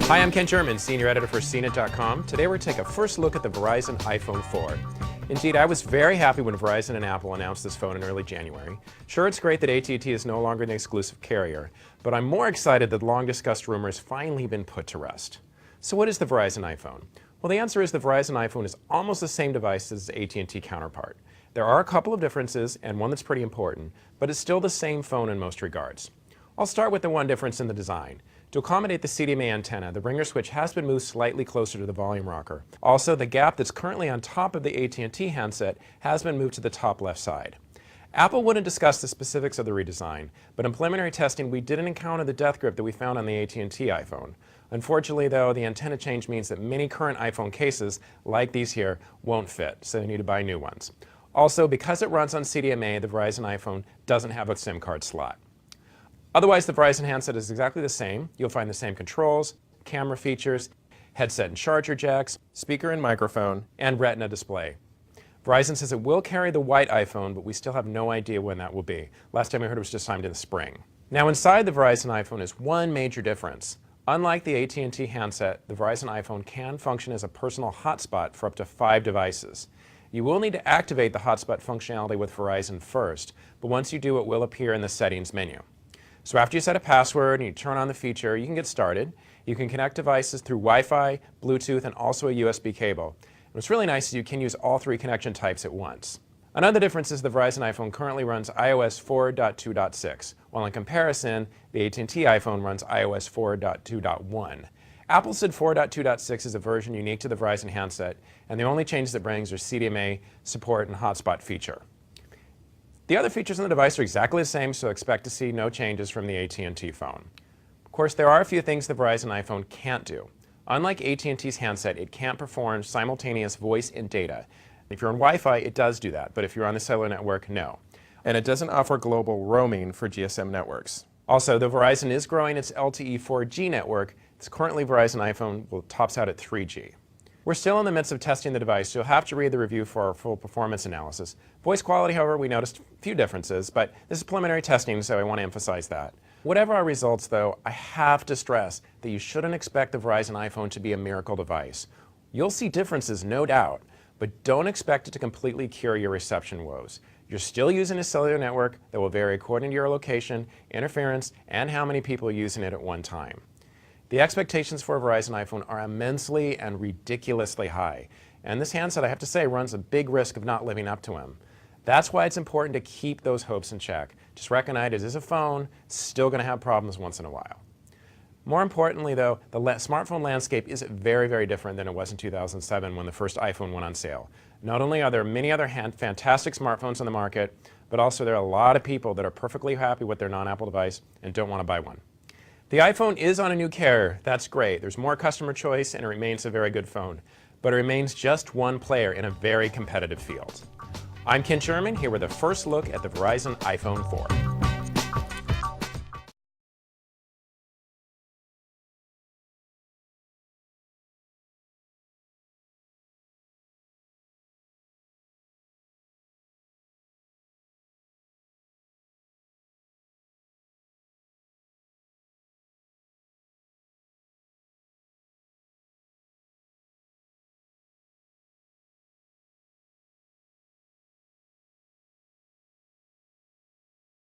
Hi, I'm Ken Sherman, Senior Editor for CNET.com. Today we're taking a first look at the Verizon iPhone 4. Indeed, I was very happy when Verizon and Apple announced this phone in early January. Sure, it's great that AT&T is no longer the exclusive carrier, but I'm more excited that the long-discussed rumor has finally been put to rest. So what is the Verizon iPhone? Well, the answer is the Verizon iPhone is almost the same device as the AT&T counterpart. There are a couple of differences, and one that's pretty important, but it's still the same phone in most regards. I'll start with the one difference in the design. To accommodate the CDMA antenna, the ringer switch has been moved slightly closer to the volume rocker. Also, the gap that's currently on top of the AT&T handset has been moved to the top left side. Apple wouldn't discuss the specifics of the redesign, but in preliminary testing we didn't encounter the death grip that we found on the AT&T iPhone. Unfortunately though, the antenna change means that many current iPhone cases, like these here, won't fit, so you need to buy new ones. Also, because it runs on CDMA, the Verizon iPhone doesn't have a SIM card slot. Otherwise, the Verizon handset is exactly the same. You'll find the same controls, camera features, headset and charger jacks, speaker and microphone, and Retina display. Verizon says it will carry the white iPhone, but we still have no idea when that will be. Last time we heard it was just timed in the spring. Now inside the Verizon iPhone is one major difference. Unlike the AT&T handset, the Verizon iPhone can function as a personal hotspot for up to 5 devices. You will need to activate the hotspot functionality with Verizon first, but once you do, it will appear in the settings menu. So after you set a password and you turn on the feature, you can get started. You can connect devices through Wi-Fi, Bluetooth, and also a USB cable. And what's really nice is you can use all 3 connection types at once. Another difference is the Verizon iPhone currently runs iOS 4.2.6, while in comparison, the AT&T iPhone runs iOS 4.2.1. Apple said 4.2.6 is a version unique to the Verizon handset, and the only changes it brings are CDMA support and hotspot feature. The other features on the device are exactly the same, so expect to see no changes from the AT&T phone. Of course, there are a few things the Verizon iPhone can't do. Unlike AT&T's handset, it can't perform simultaneous voice and data. If you're on Wi-Fi, it does do that, but if you're on the cellular network, no. And it doesn't offer global roaming for GSM networks. Also, though Verizon is growing its LTE 4G network, its currently Verizon iPhone tops out at 3G. We're still in the midst of testing the device, so you'll have to read the review for our full performance analysis. Voice quality, however, we noticed a few differences, but this is preliminary testing, so I want to emphasize that. Whatever our results, though, I have to stress that you shouldn't expect the Verizon iPhone to be a miracle device. You'll see differences, no doubt, but don't expect it to completely cure your reception woes. You're still using a cellular network that will vary according to your location, interference, and how many people are using it at one time. The expectations for a Verizon iPhone are immensely and ridiculously high, and this handset, I have to say, runs a big risk of not living up to them. That's why it's important to keep those hopes in check. Just recognize it is a phone, it's still going to have problems once in a while. More importantly, though, the smartphone landscape is very, very different than it was in 2007 when the first iPhone went on sale. Not only are there many other fantastic smartphones on the market, but also there are a lot of people that are perfectly happy with their non-Apple device and don't want to buy one. The iPhone is on a new carrier. That's great. There's more customer choice and it remains a very good phone. But it remains just one player in a very competitive field. I'm Ken Sherman, here with a first look at the Verizon iPhone 4.